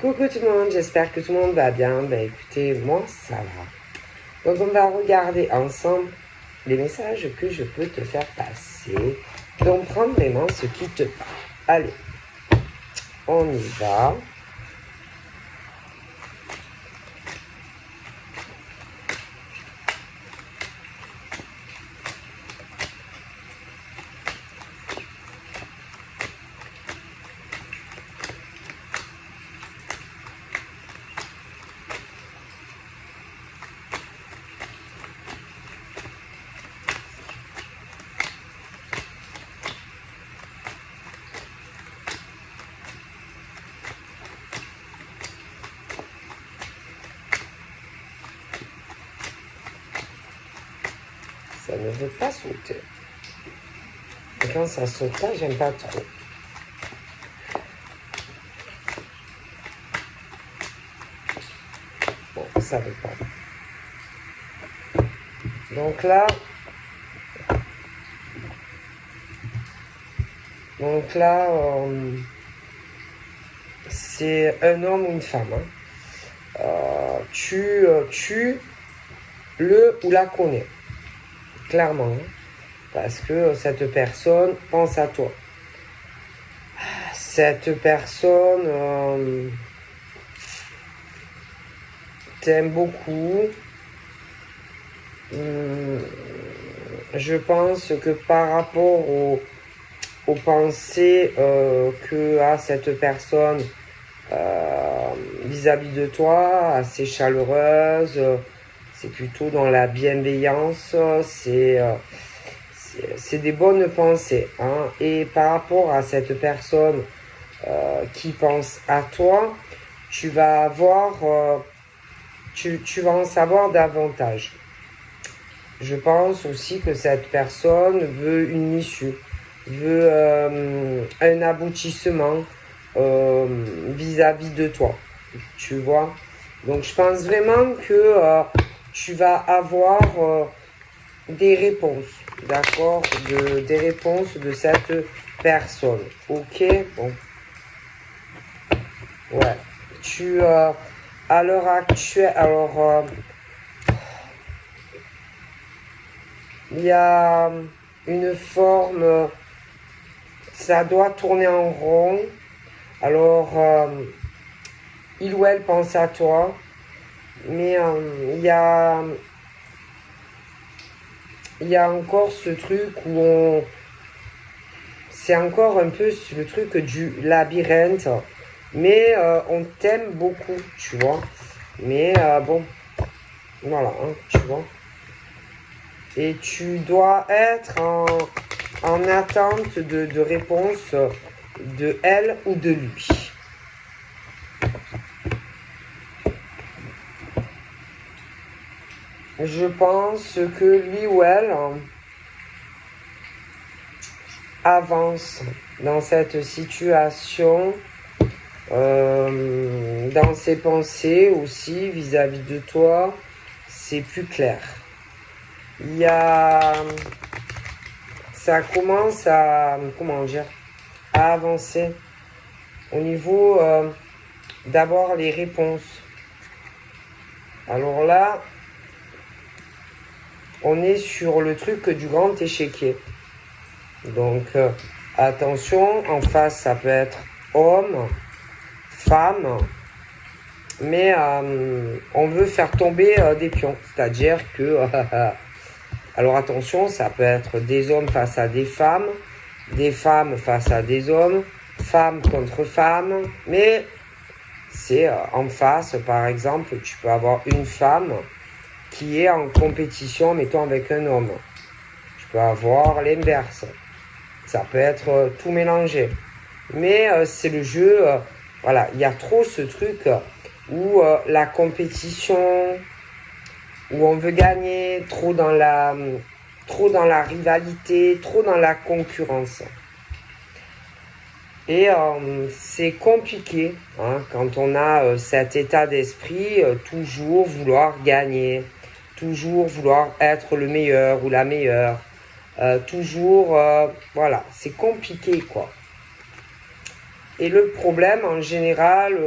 Coucou tout le monde, j'espère que tout le monde va bien. Ben écoutez, moi ça va. Donc on va regarder ensemble les messages que je peux te faire passer. Donc prends vraiment ce qui te parle. Allez, on y va. Ça ne veut pas sauter. Et quand ça saute pas, j'aime pas trop. Bon, ça veut pas. Donc là, c'est un homme ou une femme. Hein. Tu le ou la connais. Clairement. Hein. Parce que cette personne pense à toi. Cette personne t'aime beaucoup. Je pense que par rapport aux pensées que a cette personne vis-à-vis de toi, assez chaleureuse, c'est plutôt dans la bienveillance, c'est des bonnes pensées. Hein. Et par rapport à cette personne qui pense à toi, tu vas avoir, tu vas en savoir davantage. Je pense aussi que cette personne veut une issue, veut un aboutissement vis-à-vis de toi, tu vois. Donc je pense vraiment que tu vas avoir des réponses, d'accord, des réponses de cette personne, ok, bon. Ouais, à l'heure actuelle, alors, il y a une forme, ça doit tourner en rond, alors, il ou elle pense à toi, mais il y a encore ce truc où c'est encore un peu le truc du labyrinthe, mais on t'aime beaucoup, tu vois. Mais bon, voilà, hein, tu vois. Et tu dois être en attente de réponse de elle ou de lui. Je pense que lui ou elle avance dans cette situation, dans ses pensées aussi vis-à-vis de toi, c'est plus clair. Il y a, ça commence à, comment dire, à avancer au niveau d'avoir les réponses. Alors là, on est sur le truc du grand échiquier. Donc, attention, en face, ça peut être homme, femme, mais on veut faire tomber des pions. C'est-à-dire que, alors attention, ça peut être des hommes face à des femmes face à des hommes, femmes contre femmes, mais c'est en face, par exemple, tu peux avoir une femme qui est en compétition, mettons, avec un homme. Tu peux avoir l'inverse. Ça peut être tout mélangé. Mais c'est le jeu, voilà, il y a trop ce truc où la compétition, où on veut gagner, trop dans la rivalité, trop dans la concurrence. Et c'est compliqué hein, quand on a cet état d'esprit, toujours vouloir gagner, toujours vouloir être le meilleur ou la meilleure. Toujours, voilà, c'est compliqué quoi. Et le problème en général,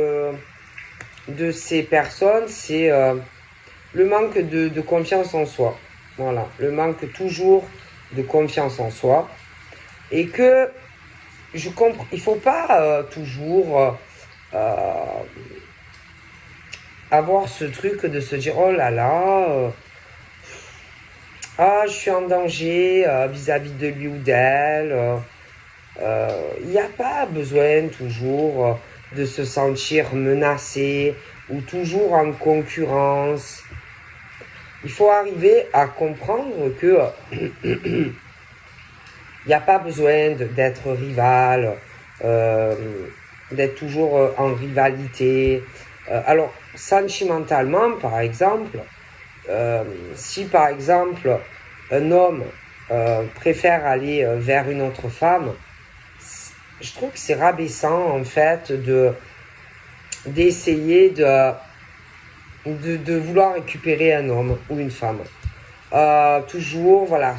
de ces personnes, c'est le manque de confiance en soi. Voilà, le manque toujours de confiance en soi. Et que je comprends, il ne faut pas toujours avoir ce truc de se dire oh là là, je suis en danger vis-à-vis de lui ou d'elle. Il n'y a pas besoin toujours de se sentir menacé ou toujours en concurrence. Il faut arriver à comprendre que il n'y a pas besoin d'être rival, d'être toujours en rivalité. Alors, sentimentalement, par exemple, si par exemple un homme préfère aller vers une autre femme, je trouve que c'est rabaissant en fait d'essayer de vouloir récupérer un homme ou une femme. Toujours, voilà.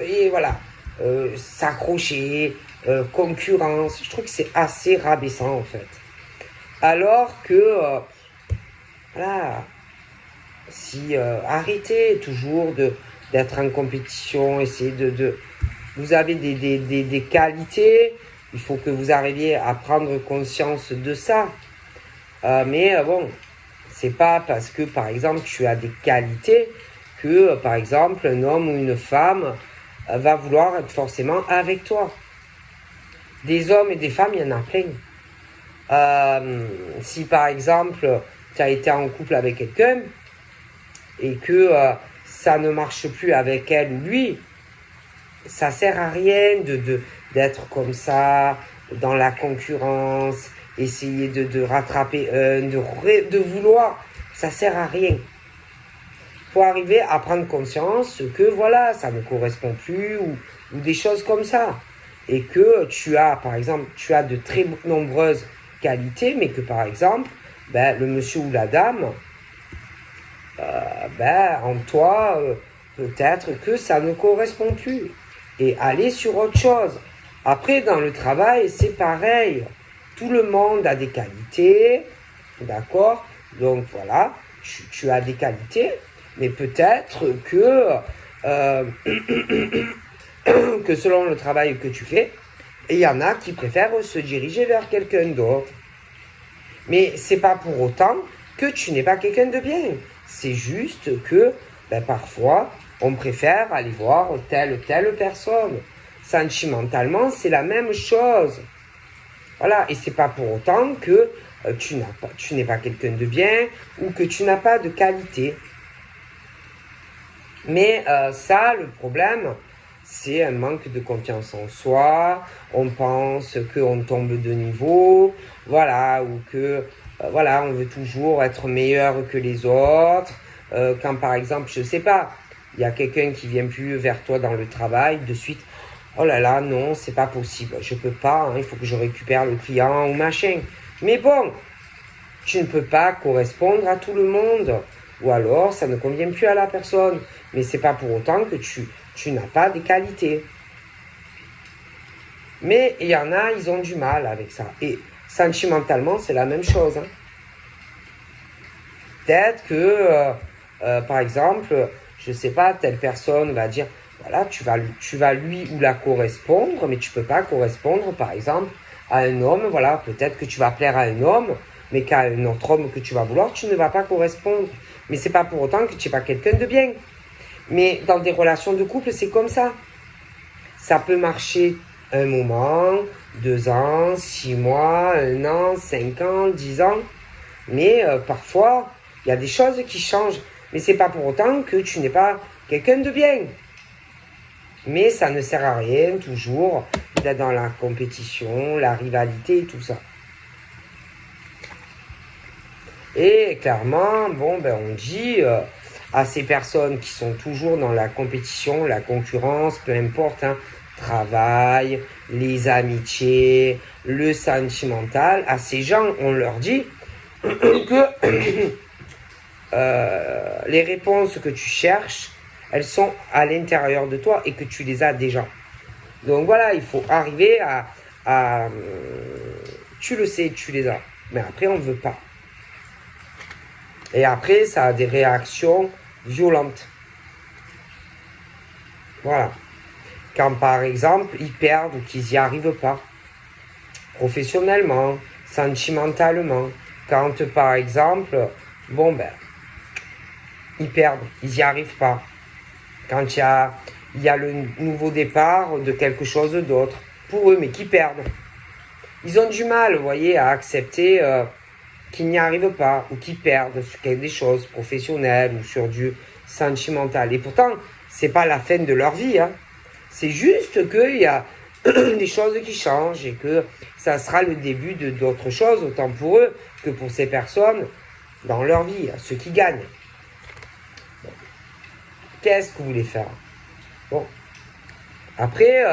Et voilà. S'accrocher, concurrence. Je trouve que c'est assez rabaissant en fait. Alors que, voilà, si arrêtez toujours d'être en compétition, essayez vous avez des qualités, il faut que vous arriviez à prendre conscience de ça. Mais bon, c'est pas parce que par exemple tu as des qualités que par exemple un homme ou une femme va vouloir être forcément avec toi. Des hommes et des femmes, il y en a plein. Si par exemple tu as été en couple avec quelqu'un et que ça ne marche plus avec elle ou lui, ça sert à rien d'être comme ça, dans la concurrence, essayer de rattraper un, de vouloir, ça sert à rien. Il faut arriver à prendre conscience que voilà, ça ne correspond plus ou des choses comme ça. Et que tu as, par exemple, tu as de très nombreuses qualités, mais que par exemple, le monsieur ou la dame, en toi, peut-être que ça ne correspond plus. Et aller sur autre chose. Après, dans le travail, c'est pareil. Tout le monde a des qualités, d'accord? Donc voilà, tu as des qualités, mais peut-être que, que selon le travail que tu fais, il y en a qui préfèrent se diriger vers quelqu'un d'autre. Mais c'est pas pour autant que tu n'es pas quelqu'un de bien. C'est juste que parfois, on préfère aller voir telle ou telle personne. Sentimentalement, c'est la même chose. Voilà, et c'est pas pour autant que tu n'es pas quelqu'un de bien ou que tu n'as pas de qualité. Mais ça, le problème, c'est un manque de confiance en soi. On pense qu'on tombe de niveau, voilà, ou que voilà, on veut toujours être meilleur que les autres. Quand par exemple, je sais pas, il y a quelqu'un qui vient plus vers toi dans le travail, de suite, oh là là, non, c'est pas possible, je peux pas, il faut que je récupère le client ou machin. Mais bon, tu ne peux pas correspondre à tout le monde, ou alors ça ne convient plus à la personne. Mais c'est pas pour autant que tu n'as pas des qualités. Mais il y en a, ils ont du mal avec ça. Et sentimentalement, c'est la même chose. Peut-être que, par exemple, je sais pas, telle personne va dire, voilà, tu vas lui ou la correspondre, mais tu peux pas correspondre, par exemple, à un homme. Voilà, peut-être que tu vas plaire à un homme, mais qu'à un autre homme que tu vas vouloir, tu ne vas pas correspondre. Mais c'est pas pour autant que tu n'es pas quelqu'un de bien. Mais dans des relations de couple, c'est comme ça. Ça peut marcher un moment, 2 ans, 6 mois, 1 an, 5 ans, 10 ans. Mais parfois, il y a des choses qui changent. Mais c'est pas pour autant que tu n'es pas quelqu'un de bien. Mais ça ne sert à rien, toujours, d'être dans la compétition, la rivalité et tout ça. Et clairement, on dit à ces personnes qui sont toujours dans la compétition, la concurrence, peu importe, travail, les amitiés, le sentimental, à ces gens, on leur dit que les réponses que tu cherches, elles sont à l'intérieur de toi et que tu les as déjà. Donc voilà, il faut arriver à tu le sais, tu les as. Mais après, on ne veut pas. Et après, ça a des réactions violentes. Voilà. Quand par exemple, ils perdent ou qu'ils n'y arrivent pas, professionnellement, sentimentalement. Quand par exemple, ils perdent, ils n'y arrivent pas. Quand il y a le nouveau départ de quelque chose d'autre, pour eux, mais qui perdent. Ils ont du mal, vous voyez, à accepter qu'ils n'y arrivent pas ou qu'ils perdent sur des choses professionnelles ou sur du sentimental. Et pourtant, c'est pas la fin de leur vie. Hein. C'est juste qu'il y a des choses qui changent et que ça sera le début d'autres choses, autant pour eux que pour ces personnes dans leur vie, ceux qui gagnent. Bon. Qu'est-ce que vous voulez faire? Bon. Après,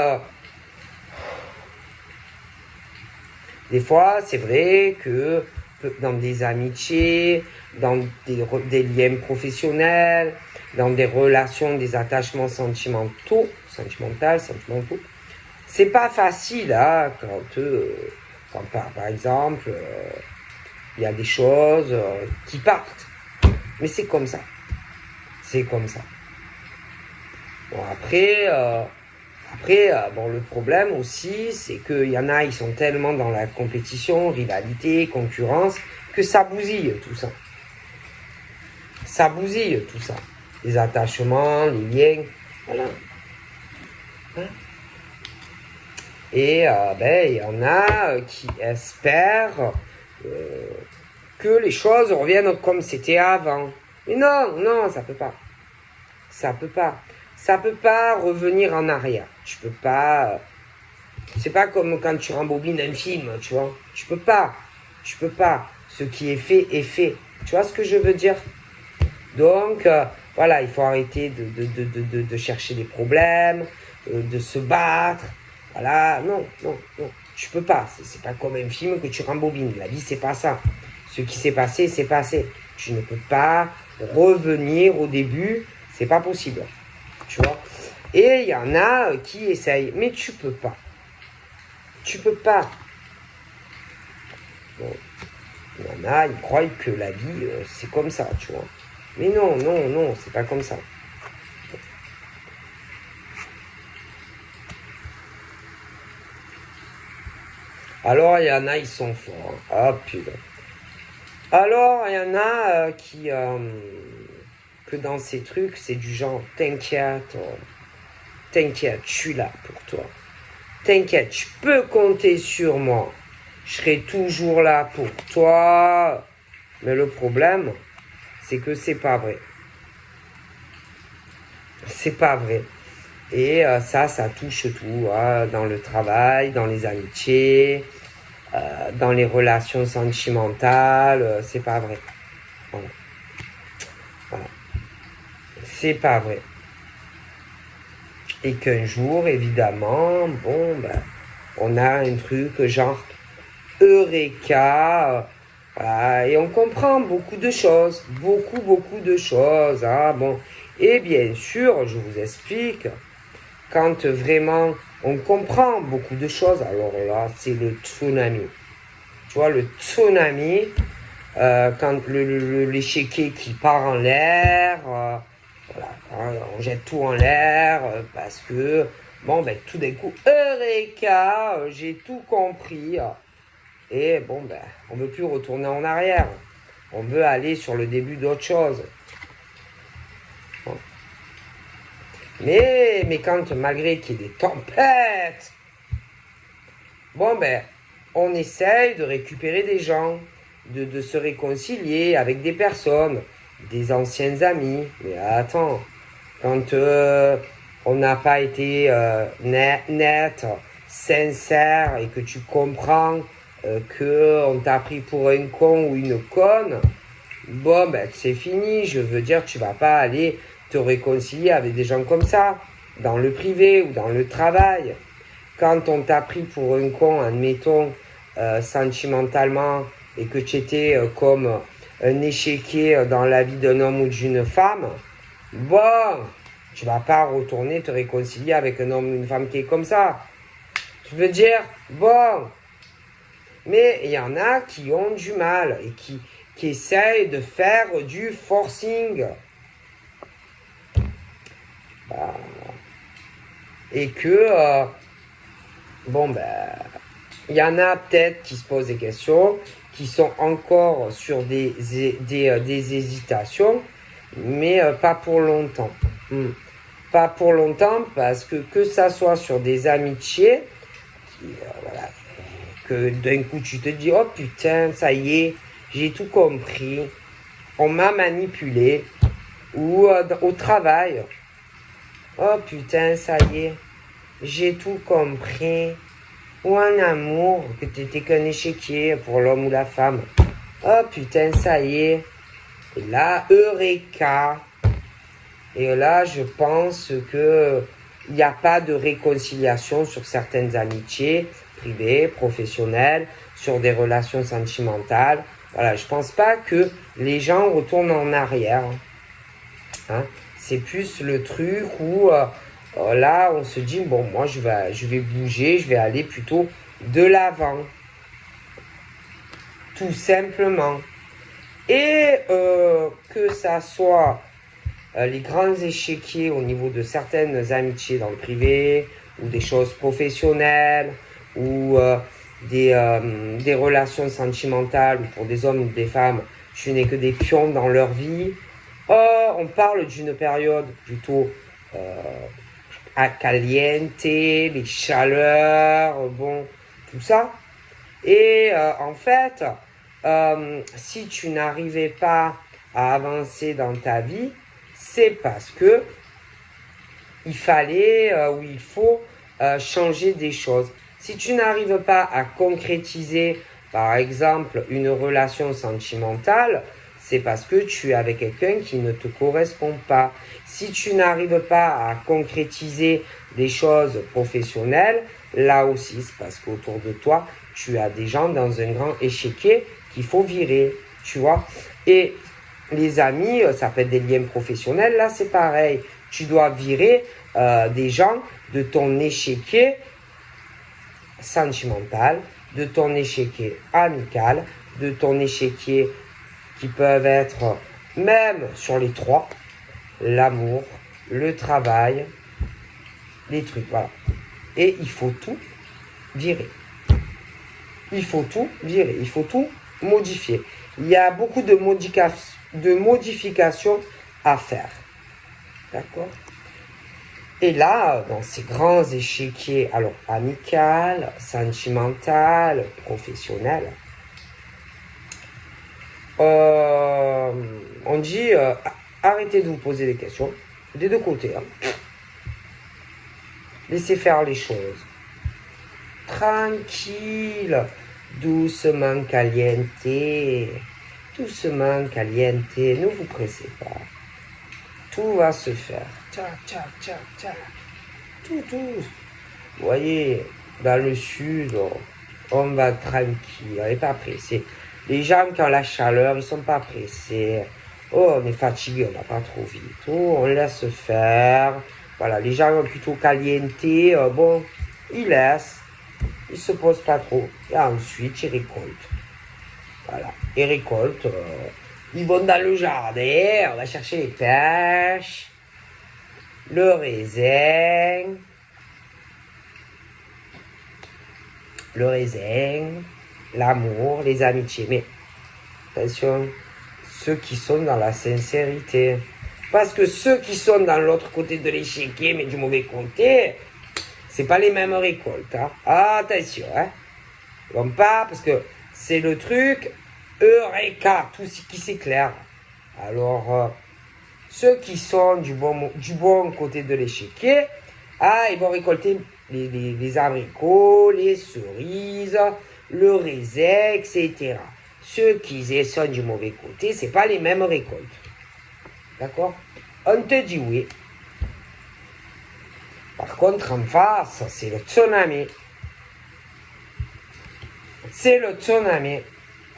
des fois, c'est vrai que dans des amitiés, dans des liens professionnels, dans des relations, des attachements sentimentaux, c'est pas facile hein, quand par exemple, il y a des choses qui partent. Mais c'est comme ça. C'est comme ça. Bon, après, le problème aussi, c'est qu'il y en a, ils sont tellement dans la compétition, rivalité, concurrence, que ça bousille tout ça. Ça bousille tout ça. Les attachements, les liens, voilà. Hein? Et il y en a qui espèrent que les choses reviennent comme c'était avant. Mais non, ça peut pas. Ça peut pas. Ça peut pas revenir en arrière. Tu peux pas. C'est pas comme quand tu rembobines un film, tu vois. Tu peux pas. Ce qui est fait est fait. Tu vois ce que je veux dire? Donc, voilà, il faut arrêter de chercher des problèmes, de se battre. Voilà, non. Tu peux pas. C'est pas comme un film que tu rembobines. La vie, c'est pas ça. Ce qui s'est passé, c'est passé. Tu ne peux pas revenir au début. C'est pas possible. Tu vois? Et il y en a qui essayent. Mais tu peux pas. Tu peux pas. Bon. Il y en a, ils croient que la vie, c'est comme ça, tu vois. Mais non, c'est pas comme ça. Alors, il y en a, ils sont forts. Ah, putain. Alors, il y en a que dans ces trucs, c'est du genre, t'inquiète, je suis là pour toi. T'inquiète, tu peux compter sur moi. Je serai toujours là pour toi. Mais le problème, c'est que c'est pas vrai. C'est pas vrai. Et ça touche tout. Hein, dans le travail, dans les amitiés, dans les relations sentimentales. C'est pas vrai. Voilà. C'est pas vrai. Et qu'un jour, évidemment, on a un truc genre Eureka, voilà, et on comprend beaucoup de choses, beaucoup de choses. Hein, et bien sûr, je vous explique, quand vraiment on comprend beaucoup de choses, alors là, c'est le tsunami. Tu vois, le tsunami, quand l'échiquier qui part en l'air, voilà, hein, on jette tout en l'air parce que, tout d'un coup, Eureka, j'ai tout compris. Et on ne veut plus retourner en arrière. On veut aller sur le début d'autre chose. Bon. Mais quand, malgré qu'il y ait des tempêtes, on essaye de récupérer des gens, de se réconcilier avec des personnes, des anciens amis. Mais attends, quand on n'a pas été net, sincère et que tu comprends qu'on t'a pris pour un con ou une conne, c'est fini. Je veux dire, tu vas pas aller te réconcilier avec des gens comme ça, dans le privé ou dans le travail. Quand on t'a pris pour un con, admettons, sentimentalement, et que tu étais comme un échiquier dans la vie d'un homme ou d'une femme, tu vas pas retourner te réconcilier avec un homme ou une femme qui est comme ça. Je veux dire, mais il y en a qui ont du mal qui essaye de faire du forcing. Et que, il y en a peut-être qui se posent des questions, qui sont encore sur des hésitations, mais pas pour longtemps. Pas pour longtemps, parce que ça soit sur des amitiés, voilà, que d'un coup tu te dis, oh putain, ça y est, j'ai tout compris, on m'a manipulé, ou au travail, oh putain, ça y est, j'ai tout compris, ou en amour, que t'étais qu'un échiquier pour l'homme ou la femme, oh putain, ça y est, et là, Eureka. Et là, je pense que il n'y a pas de réconciliation sur certaines amitiés privées, professionnelles, sur des relations sentimentales. Voilà, je pense pas que les gens retournent en arrière. Hein. C'est plus le truc où là, on se dit, bon, moi, je vais bouger, je vais aller plutôt de l'avant. Tout simplement. Et que ça soit les grands échiquiers au niveau de certaines amitiés dans le privé, ou des choses professionnelles, ou des relations sentimentales, ou pour des hommes ou des femmes, tu n'es que des pions dans leur vie. On parle d'une période plutôt à caliente, les chaleurs, bon, tout ça. Et en fait, si tu n'arrivais pas à avancer dans ta vie, c'est parce que il fallait ou il faut changer des choses. Si tu n'arrives pas à concrétiser, par exemple, une relation sentimentale, c'est parce que tu es avec quelqu'un qui ne te correspond pas. Si tu n'arrives pas à concrétiser des choses professionnelles, là aussi, c'est parce qu'autour de toi, tu as des gens dans un grand échiquier qu'il faut virer, tu vois. Et les amis, ça peut être des liens professionnels, là c'est pareil. Tu dois virer des gens de ton échiquier sentimental, de ton échiquier amical, de ton échiquier qui peuvent être même sur les trois, l'amour, le travail, les trucs, voilà. Et il faut tout virer. Il faut tout virer, il faut tout modifier. Il y a beaucoup de modifications à faire. D'accord? Et là, dans ces grands échiquiers, alors amical, sentimental, professionnel, on dit arrêtez de vous poser des questions, des deux côtés. Hein. Laissez faire les choses. Tranquille, doucement caliente, doucement caliente, ne vous pressez pas. Tout va se faire. Tcha, tcha, tcha, tcha. Tout. Vous voyez, dans le sud, on va tranquille, on n'est pas pressé. Les gens qui ont la chaleur, ils ne sont pas pressés. Oh, on est fatigué, on va pas trop vite. Oh, on laisse faire. Voilà, les gens plutôt caliente, bon, ils laissent. Ils ne se posent pas trop. Et ensuite, ils récoltent. Voilà, ils récoltent. Ils vont dans le jardin, on va chercher les pêches, le raisin, l'amour, les amitiés. Mais attention, ceux qui sont dans la sincérité. Parce que ceux qui sont dans l'autre côté de l'échiquier, mais du mauvais côté, c'est pas les mêmes récoltes. Hein. Attention, hein. Bon, pas, parce que c'est le truc, Eureka, tout ce qui s'éclaire. Alors, ceux qui sont du bon côté de l'échiquier, ils vont récolter les abricots, les cerises, le raisin, etc. Ceux qui sont du mauvais côté, c'est pas les mêmes récoltes. D'accord? On te dit oui. Par contre, en face, c'est le tsunami. C'est le tsunami.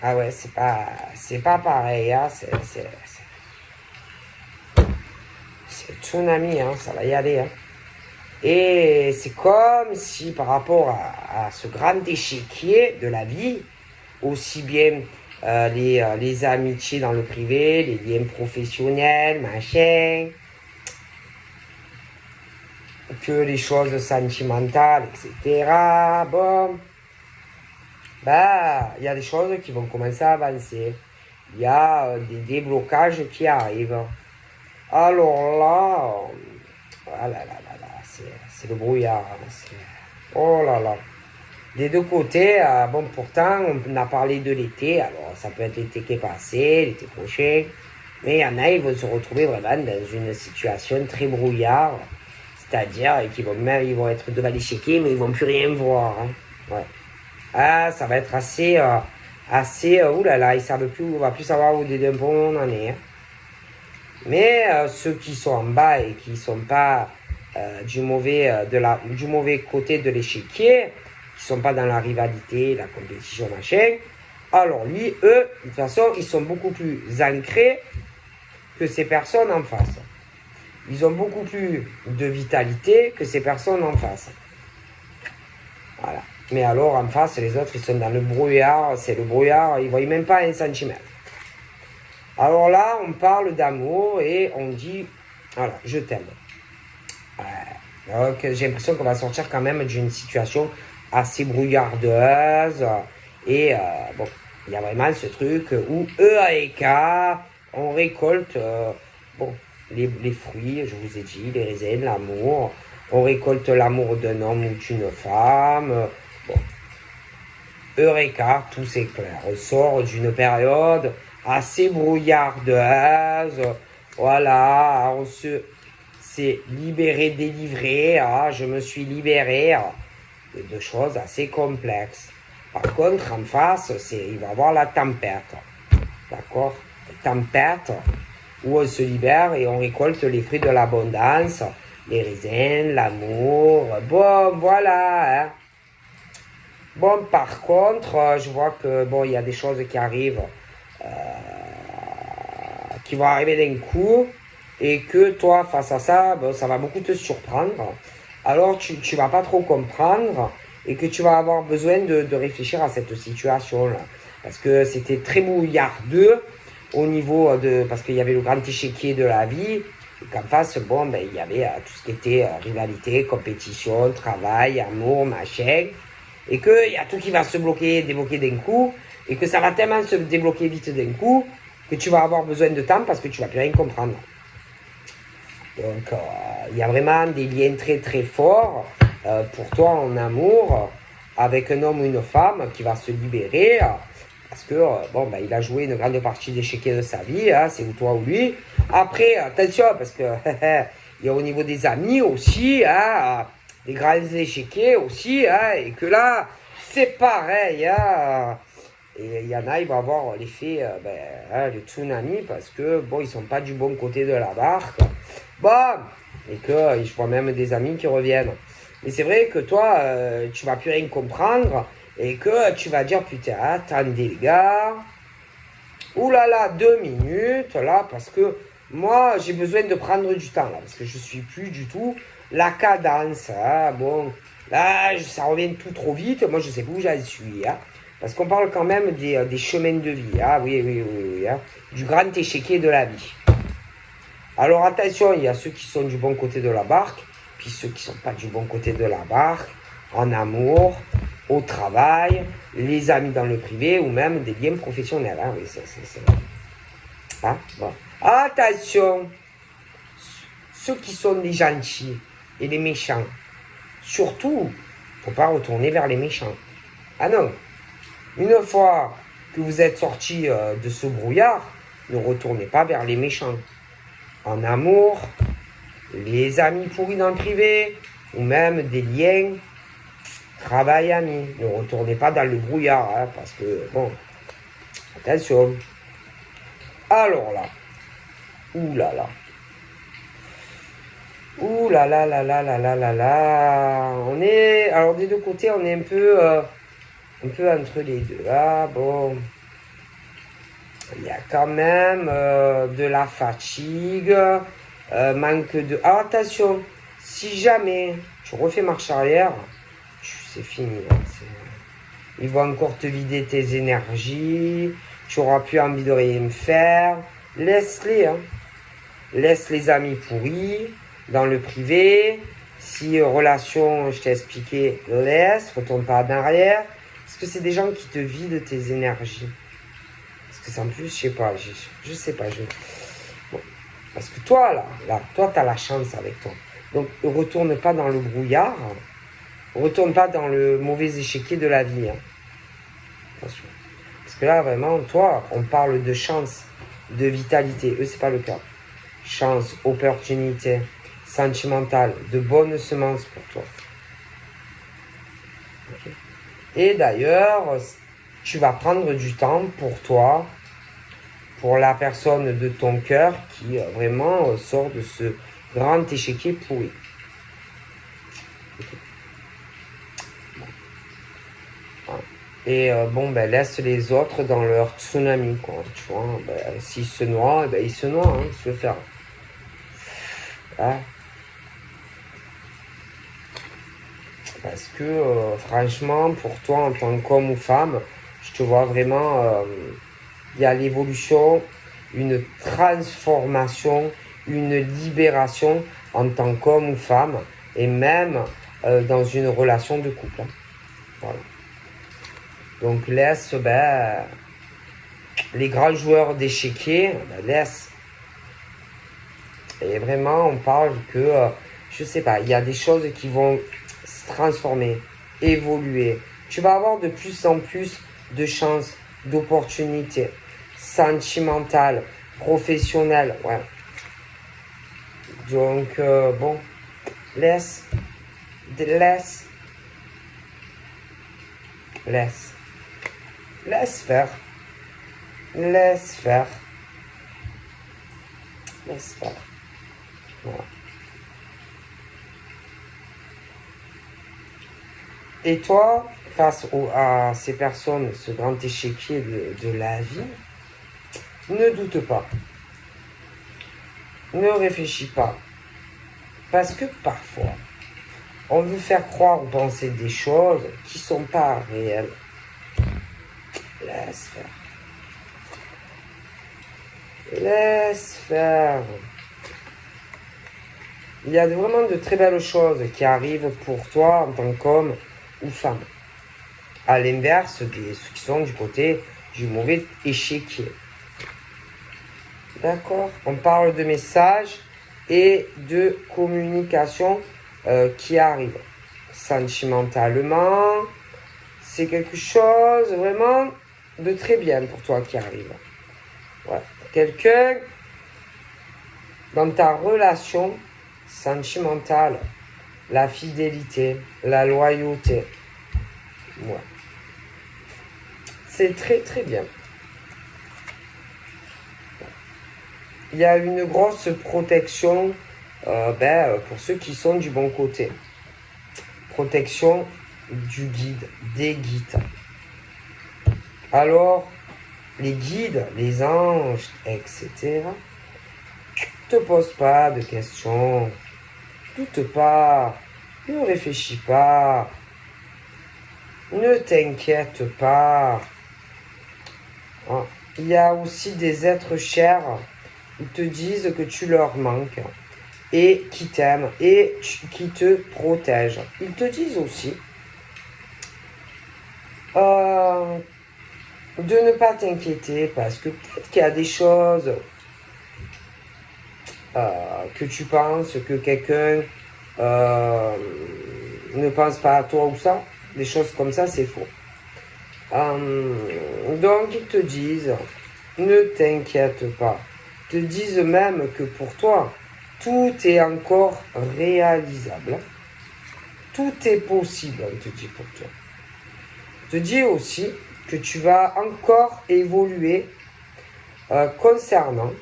Ah ouais, c'est pas pareil, hein. C'est le tsunami, hein, ça va y aller, hein. Et c'est comme si par rapport à ce grand échiquier de la vie, aussi bien les amitiés dans le privé, les liens professionnels, machin, que les choses sentimentales, etc. Bon, bah, il y a des choses qui vont commencer à avancer. Il y a des déblocages qui arrivent. Alors là, ah là là là là, c'est le brouillard. Oh là là. Des deux côtés, bon, pourtant, on a parlé de l'été, alors ça peut être l'été qui est passé, l'été prochain, mais il y en a, ils vont se retrouver vraiment dans une situation très brouillard, c'est-à-dire qu'ils ils vont être devant l'échiquier, mais ils vont plus rien voir. Hein. Ouais. Ah, ça va être assez, oulala, ils savent plus, on va plus savoir où des deux on en est. Hein. Mais ceux qui sont en bas et qui ne sont pas du mauvais côté de l'échiquier, qui ne sont pas dans la rivalité, la compétition, machin, alors lui, eux, de toute façon, ils sont beaucoup plus ancrés que ces personnes en face. Ils ont beaucoup plus de vitalité que ces personnes en face. Voilà. Mais alors, en face, les autres, ils sont dans le brouillard. C'est le brouillard, ils ne voient même pas un centimètre. Alors là, on parle d'amour et on dit, voilà, je t'aime. Donc, j'ai l'impression qu'on va sortir quand même d'une situation assez brouillardeuse. Et bon, il y a vraiment ce truc où EAEK, on récolte bon, les fruits, je vous ai dit, les raisins, l'amour. On récolte l'amour d'un homme ou d'une femme. Bon. Eureka, tout c'est clair. On sort d'une période assez brouillardeuse. Voilà, on s'est libéré, délivré. Ah, je me suis libéré de choses assez complexes. Par contre, en face, il va y avoir la tempête. D'accord? La tempête où on se libère et on récolte les fruits de l'abondance, les raisins, l'amour. Bon, voilà. Hein. Bon, par contre, je vois que bon, il y a des choses qui arrivent, qui vont arriver d'un coup, et que toi, face à ça, bon, ça va beaucoup te surprendre. Alors, tu vas pas trop comprendre, et que tu vas avoir besoin de réfléchir à cette situation-là. Parce que c'était très bouillardeux au niveau de... Parce qu'il y avait le grand échiquier de la vie, et qu'en face, bon, ben, il y avait tout ce qui était rivalité, compétition, travail, amour, machin. Et qu'il y a tout qui va se débloquer d'un coup, et que ça va tellement se débloquer vite d'un coup, que tu vas avoir besoin de temps parce que tu vas plus rien comprendre. Donc, il y a vraiment des liens très très forts pour toi en amour, avec un homme ou une femme qui va se libérer, parce que, bon, ben, il a joué une grande partie d'échiquier de sa vie, hein, c'est ou toi ou lui. Après, attention, parce que il y a au niveau des amis aussi, hein, des grands échiquiers aussi, hein, et que là, c'est pareil. Hein, et il y en a, il va avoir l'effet le tsunami parce que, bon, ils sont pas du bon côté de la barque. Bon, et que je vois même des amis qui reviennent. Mais c'est vrai que toi, tu vas plus rien comprendre et que tu vas dire, putain, attendez les gars, oulala, 2 minutes, là, parce que moi, j'ai besoin de prendre du temps, là, parce que je suis plus du tout la cadence, hein, bon, là, ça revient tout trop vite, moi, je sais plus où j'en suis, hein, parce qu'on parle quand même des chemins de vie, hein, oui, hein, du grand échiquier de la vie. Alors, attention, il y a ceux qui sont du bon côté de la barque, puis ceux qui sont pas du bon côté de la barque, en amour, au travail, les amis dans le privé, ou même des liens professionnels, hein, oui, c'est hein, bon. Attention, ceux qui sont les gentils et les méchants, surtout, il ne faut pas retourner vers les méchants. Ah non, une fois que vous êtes sorti de ce brouillard, ne retournez pas vers les méchants. En amour, les amis pourris dans le privé, ou même des liens, travail, amis. Ne retournez pas dans le brouillard, hein, parce que, bon, attention. Alors là, oulala. Ouh là là là là là là là là. On est, alors des deux côtés, on est un peu entre les deux. Ah bon, il y a quand même de la fatigue, manque de. Ah, attention, si jamais tu refais marche arrière, c'est fini. Ils vont encore te vider tes énergies. tu auras plus envie de rien faire. Laisse-les, hein. Laisse les amis pourris dans le privé. Si relation, je t'ai expliqué, laisse, retourne pas en arrière. Parce que c'est des gens qui te vident tes énergies. Parce que c'est en plus, je sais pas, je sais pas. Bon. Parce que toi, toi, tu as la chance avec toi. Donc, retourne pas dans le brouillard. Retourne pas dans le mauvais échiquier de la vie. Hein. Attention. Parce que là, vraiment, toi, on parle de chance, de vitalité. Eux, c'est pas le cas. Chance, opportunité, sentimentale, de bonnes semences pour toi. Okay. Et d'ailleurs, tu vas prendre du temps pour toi, pour la personne de ton cœur qui vraiment sort de ce grand échiquier pourri. Okay. Et bon, ben, laisse les autres dans leur tsunami, quoi. Tu vois, ben, s'ils se noient, ben, ils se noient, hein, qu'est-ce que tu veux faire. Hein? Parce que, franchement, pour toi, en tant qu'homme ou femme, je te vois vraiment, il y a l'évolution, une transformation, une libération en tant qu'homme ou femme, et même dans une relation de couple. Hein. Voilà. Donc laisse les grands joueurs d'échiquier, laisse. Et vraiment, on parle que, je sais pas, il y a des choses qui vont se transformer, évoluer. Tu vas avoir de plus en plus de chances, d'opportunités sentimentales, professionnelles. Ouais. Donc, bon, laisse. Laisse faire. Laisse faire. Laisse faire. Voilà. Et toi, face à ces personnes, ce grand échiquier de la vie, ne doute pas. Ne réfléchis pas. Parce que parfois, on veut faire croire ou penser des choses qui ne sont pas réelles. Laisse faire. Laisse faire. Il y a vraiment de très belles choses qui arrivent pour toi en tant qu'homme ou femme. À l'inverse de ceux qui sont du côté du mauvais échiquier. D'accord? On parle de messages et de communication qui arrivent. Sentimentalement, c'est quelque chose vraiment de très bien pour toi qui arrive. Ouais. Quelqu'un dans ta relation sentimentale, la fidélité, la loyauté. Ouais. C'est très très bien. Il y a une grosse protection pour ceux qui sont du bon côté. Protection du guide, des guides. Alors, les guides, les anges, etc., ne te pose pas de questions. Doute pas. Ne réfléchis pas. Ne t'inquiète pas. Il y a aussi des êtres chers qui te disent que tu leur manques et qui t'aiment et qui te protègent. Ils te disent aussi de ne pas t'inquiéter parce que peut-être qu'il y a des choses que tu penses que quelqu'un ne pense pas à toi ou ça. Des choses comme ça, c'est faux. Donc, ils te disent, ne t'inquiète pas. Ils te disent même que pour toi, tout est encore réalisable. Tout est possible, on te dit pour toi. On te dit aussi que tu vas encore évoluer concernant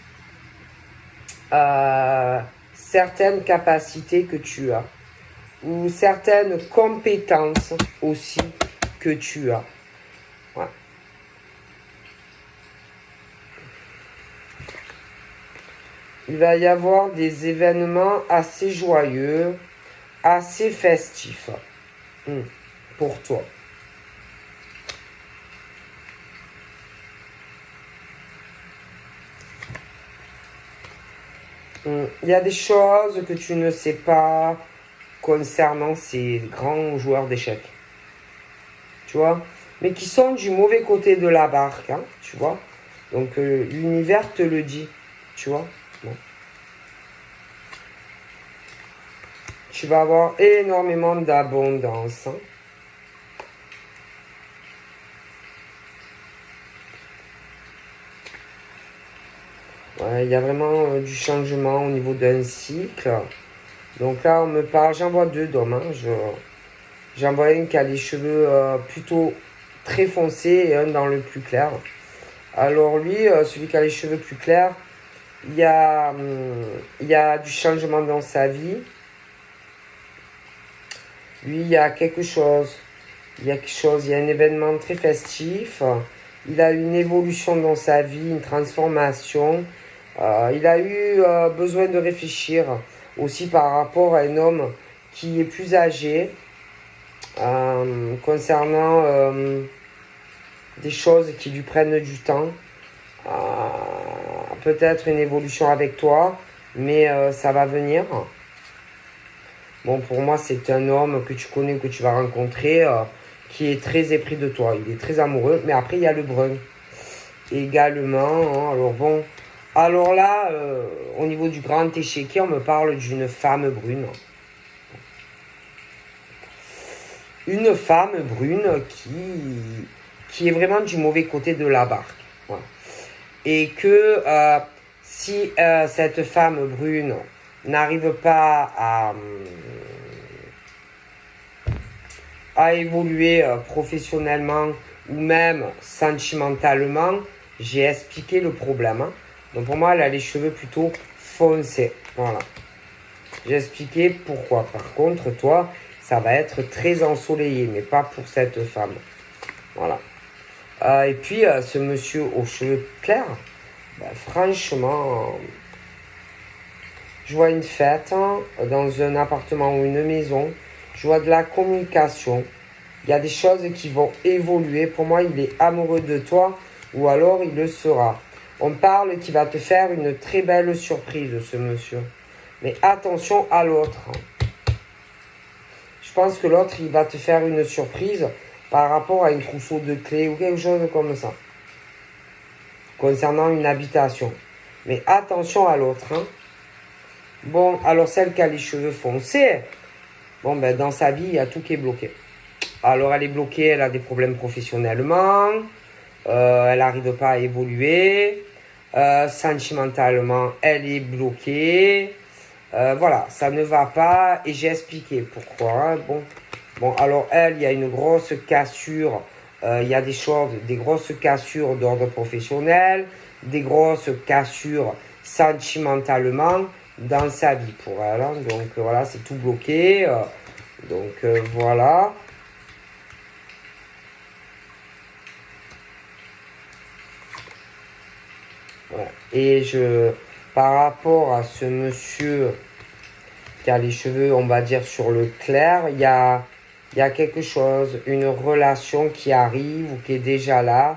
certaines capacités que tu as ou certaines compétences aussi que tu as. Ouais. Il va y avoir des événements assez joyeux, assez festifs pour toi. Il y a des choses que tu ne sais pas concernant ces grands joueurs d'échecs. Tu vois? Mais qui sont du mauvais côté de la barque, hein, tu vois? Donc l'univers te le dit, tu vois? Bon. Tu vas avoir énormément d'abondance. Hein. Ouais, il y a vraiment du changement au niveau d'un cycle. Donc là, on me parle, j'en vois deux d'hommes. Hein. J'en vois un qui a les cheveux plutôt très foncés et un dans le plus clair. Alors lui, celui qui a les cheveux plus clairs, il y a du changement dans sa vie. Lui, il y a quelque chose. Il y a quelque chose, il y a un événement très festif. Il a une évolution dans sa vie, une transformation. Il a eu besoin de réfléchir aussi par rapport à un homme qui est plus âgé concernant des choses qui lui prennent du temps. Peut-être une évolution avec toi, mais ça va venir. Bon, pour moi, c'est un homme que tu connais, que tu vas rencontrer, qui est très épris de toi. Il est très amoureux, mais après, il y a le brun également. Hein. Alors bon, alors là, au niveau du grand échiquier, on me parle d'une femme brune. Une femme brune qui est vraiment du mauvais côté de la barque. Voilà. Et que si cette femme brune n'arrive pas à évoluer professionnellement ou même sentimentalement, j'ai expliqué le problème. Hein. Donc pour moi, elle a les cheveux plutôt foncés. Voilà. J'ai expliqué pourquoi. Par contre, toi, ça va être très ensoleillé, mais pas pour cette femme. Voilà. Et puis, ce monsieur aux cheveux clairs, ben, franchement, je vois une fête hein, dans un appartement ou une maison. Je vois de la communication. Il y a des choses qui vont évoluer. Pour moi, il est amoureux de toi ou alors il le sera. On parle qu'il va te faire une très belle surprise, ce monsieur. Mais attention à l'autre. Je pense que l'autre, il va te faire une surprise par rapport à une trousseau de clés ou quelque chose comme ça. Concernant une habitation. Mais attention à l'autre. Hein. Bon, alors celle qui a les cheveux foncés, bon, ben, dans sa vie, il y a tout qui est bloqué. Alors elle est bloquée, elle a des problèmes professionnellement, elle n'arrive pas à évoluer, sentimentalement, elle est bloquée. Voilà, ça ne va pas et j'ai expliqué pourquoi. Hein. Bon, alors elle, il y a une grosse cassure, il y a des choses, des grosses cassures d'ordre professionnel, des grosses cassures sentimentalement dans sa vie pour elle. Hein. Donc voilà, c'est tout bloqué. Donc voilà. Voilà. Et par rapport à ce monsieur qui a les cheveux, on va dire, sur le clair, il y a quelque chose, une relation qui arrive ou qui est déjà là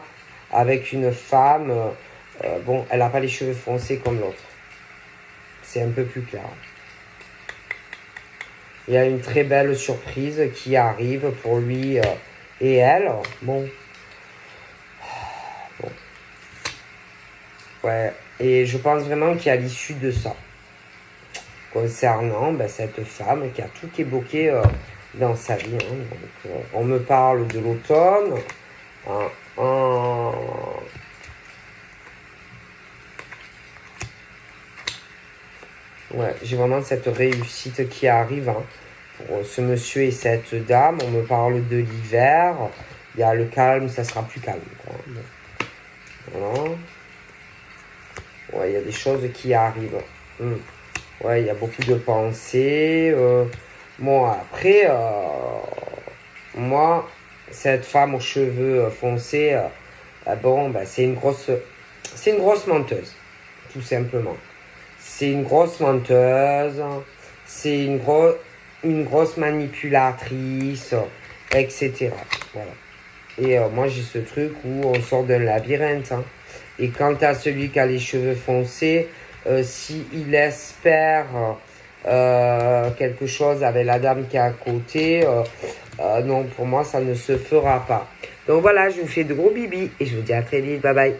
avec une femme. Bon, elle n'a pas les cheveux foncés comme l'autre. C'est un peu plus clair. Il y a une très belle surprise qui arrive pour lui et elle. Bon. Ouais. Et je pense vraiment qu'il y a l'issue de ça. Concernant cette femme qui a tout qui est bloqué dans sa vie. Hein. Donc, on me parle de l'automne. Ouais, j'ai vraiment cette réussite qui arrive hein, pour ce monsieur et cette dame. On me parle de l'hiver. Il y a le calme, ça sera plus calme. Quoi. Voilà. Ouais, il y a des choses qui arrivent. Ouais, il y a beaucoup de pensées. Bon, après, moi, cette femme aux cheveux foncés, bon, c'est une grosse menteuse, tout simplement. C'est une grosse menteuse, c'est une grosse manipulatrice, etc. Voilà. Et moi, j'ai ce truc où on sort d'un labyrinthe. Hein. Et quant à celui qui a les cheveux foncés, s'il espère quelque chose avec la dame qui est à côté, non, pour moi, ça ne se fera pas. Donc voilà, je vous fais de gros bibis et je vous dis à très vite. Bye bye.